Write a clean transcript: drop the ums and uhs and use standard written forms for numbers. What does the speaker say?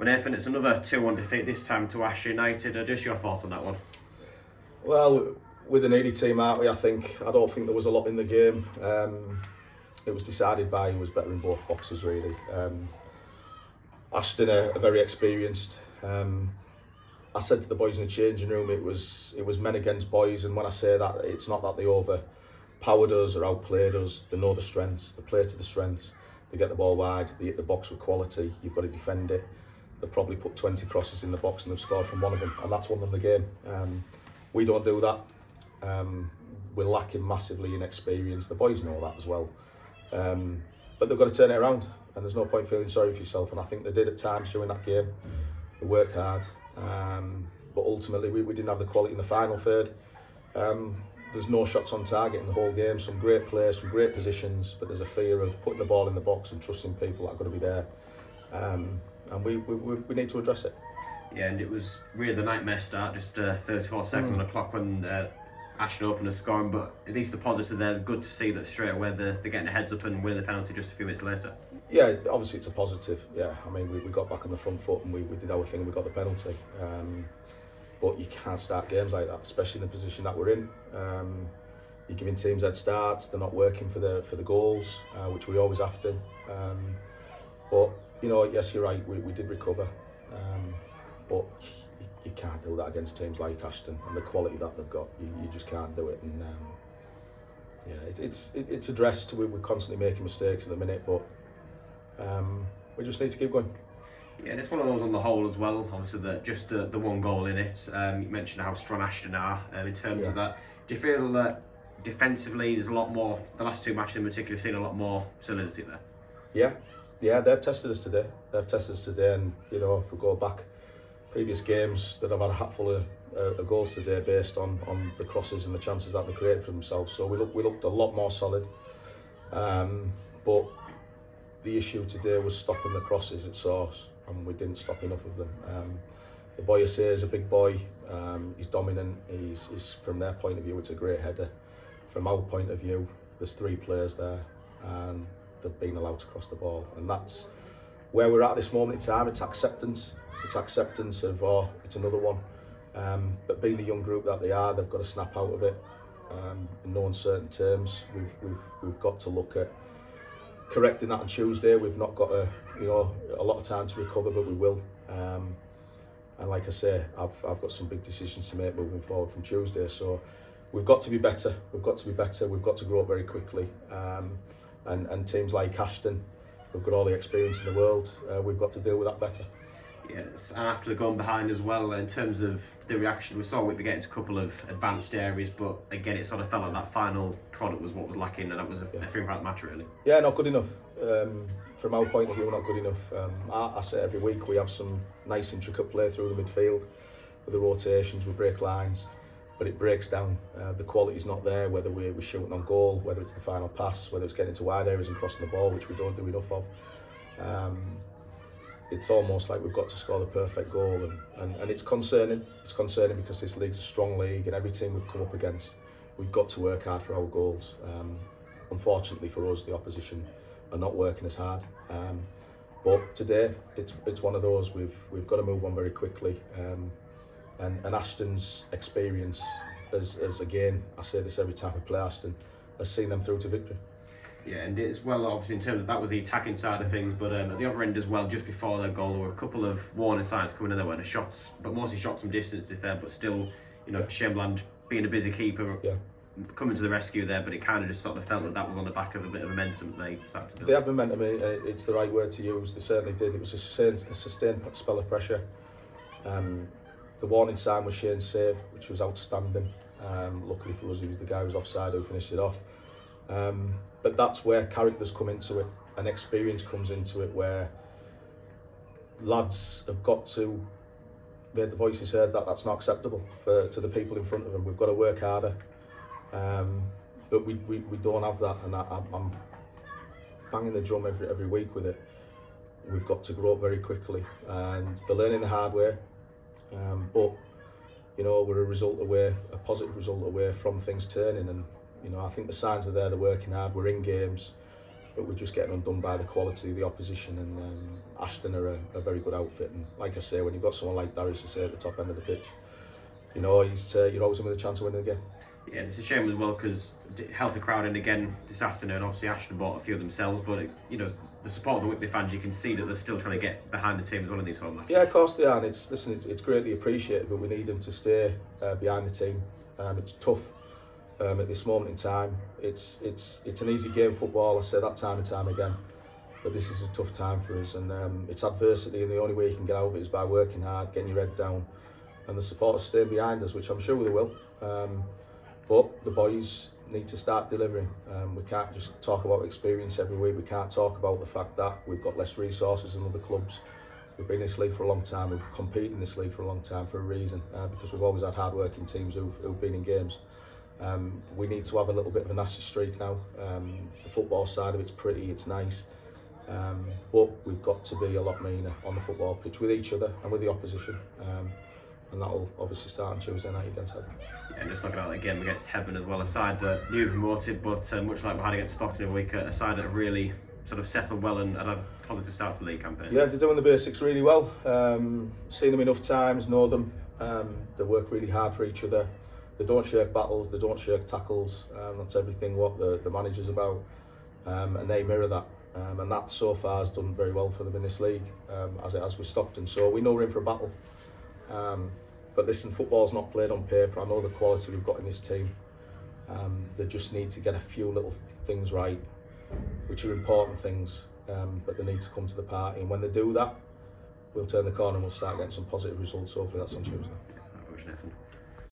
When Nathan, it's another 2-1 defeat, this time to Ashton United. Just your thoughts on that one? Well, with a needy team, aren't we? I don't think there was a lot in the game. It was decided by who was better in both boxes, really. Ashton are very experienced. I said to the boys in the changing room, it was men against boys, and when I say that, it's not that they overpowered us or outplayed us. They know the strengths, they play to the strengths, they get the ball wide, they hit the box with quality, you've got to defend it. They've probably put 20 crosses in the box and they've scored from one of them, and that's won them the game. We don't do that. We're lacking massively in experience. The boys know that as well. But they've got to turn it around, and there's no point feeling sorry for yourself, and I think they did at times during that game. They worked hard, but ultimately we didn't have the quality in the final third. There's no shots on target in the whole game, some great players, some great positions, but there's a fear of putting the ball in the box and trusting people that are going to be there, and we need to address it. Yeah, and it was really the nightmare start, just 34 seconds on the clock when Ashton opened the scoring, but at least the positive there, good to see that straight away they're getting a heads up and winning the penalty just a few minutes later. Yeah, obviously it's a positive. Yeah, I mean, we got back on the front foot and we did our thing and we got the penalty. But you can't start games like that, especially in the position that we're in. You're giving teams head starts, they're not working for the goals, which we always have to. But, you know, yes, you're right, we did recover. But you can't do that against teams like Ashton and the quality that they've got. You just can't do it. And yeah, it's addressed. We're constantly making mistakes at the minute, but we just need to keep going. Yeah, and it's one of those on the whole as well. Obviously, the one goal in it. You mentioned how strong Ashton are in terms of that. Do you feel that defensively there's a lot more? The last two matches in particular, have seen a lot more solidity there. Yeah, they've tested us today. And you know, if we go back previous games, that have had a hatful of goals today based on the crosses and the chances that they created for themselves. So we looked a lot more solid. But the issue today was stopping the crosses at source, and we didn't stop enough of them. The boy Asay is a big boy. He's dominant. He's from their point of view, it's a great header. From our point of view, there's three players there, and they've been allowed to cross the ball, and that's where we're at this moment in time. It's acceptance. It's acceptance of, it's another one. But being the young group that they are, they've got to snap out of it. In no uncertain terms, we've got to look at correcting that on Tuesday. We've not got a lot of time to recover, but we will. And like I say, I've got some big decisions to make moving forward from Tuesday. So we've got to be better. We've got to grow up very quickly. And teams like Ashton, who've got all the experience in the world, we've got to deal with that better. Yes, and after going behind as well, in terms of the reaction, we saw Whitby get into a couple of advanced areas, but again, it sort of felt like that final product was what was lacking, and that was a thing about the match, really. Yeah, not good enough. From our point of view, not good enough. I say every week we have some nice intricate play through the midfield with the rotations, we break lines, but it breaks down. The quality's not there, whether we're shooting on goal, whether it's the final pass, whether it's getting into wide areas and crossing the ball, which we don't do enough of. It's almost like we've got to score the perfect goal, and it's concerning. It's concerning because this league's a strong league, and every team we've come up against, we've got to work hard for our goals. Unfortunately for us, the opposition are not working as hard. But today, it's one of those we've got to move on very quickly. And Ashton's experience, as again, I say this every time we play Ashton, has seen them through to victory. Yeah, and it's well, obviously, in terms of that was the attacking side of things, but at the other end as well, just before the goal, there were a couple of warning signs coming in. There weren't shots, but mostly shots from distance, to be fair, but still, you know, Chamberlain being a busy keeper, coming to the rescue there, but it kind of just sort of felt that was on the back of a bit of momentum that they started to build. They had momentum, it's the right word to use, they certainly did. It was a sustained spell of pressure. The warning sign was Shane's save, which was outstanding. Luckily for us, he was the guy who was offside who finished it off. But that's where characters come into it and experience comes into it, where lads have got to make the voices heard that that's not acceptable to the people in front of them. We've got to work harder, but we don't have that, and I'm banging the drum every week with it. We've got to grow up very quickly, and they're learning the hard way. But you know, we're a positive result away from things turning, and you know, I think the signs are there. They're working hard. We're in games. but we're just getting undone by the quality of the opposition. And Ashton are a very good outfit. And like I say, when you've got someone like Darius to say at the top end of the pitch, you know, you're always with a chance of winning again. Yeah, it's a shame as well because healthy crowd in again this afternoon. Obviously, Ashton bought a few of themselves, but you know, the support of the Whitby fans, you can see that they're still trying to get behind the team as well in these home matches. Yeah, of course they are. And it's greatly appreciated, but we need them to stay behind the team. It's tough at this moment in time. It's an easy game, football. I say that time and time again, but this is a tough time for us, and it's adversity, and the only way you can get out of it is by working hard, getting your head down, and the supporters staying behind us, which I'm sure they will. But the boys need to start delivering. We can't just talk about experience every week. We can't talk about the fact that we've got less resources than other clubs. We've been in this league for a long time. We've competed in this league for a long time for a reason, because we've always had hard-working teams who've been in games. We need to have a little bit of a nasty streak now. The football side of it's pretty, it's nice, but we've got to be a lot meaner on the football pitch with each other and with the opposition. And that'll obviously start on Tuesday night against Hebburn. Yeah, and just looking at the game against Hebburn as well, a side that newly promoted, but much like we had against Stockton in a week, a side that really sort of settled well and had a positive start to the league campaign. Yeah, they're doing the basics really well. Seen them enough times, know them. They work really hard for each other. They don't shirk battles, they don't shirk tackles. That's everything what the manager's about, and they mirror that. And that so far has done very well for them in this league, as it has with Stockton. So we know we're in for a battle. But listen, football's not played on paper. I know the quality we've got in this team. They just need to get a few little things right, which are important things, but they need to come to the party. And when they do that, we'll turn the corner and we'll start getting some positive results. Hopefully that's on Tuesday.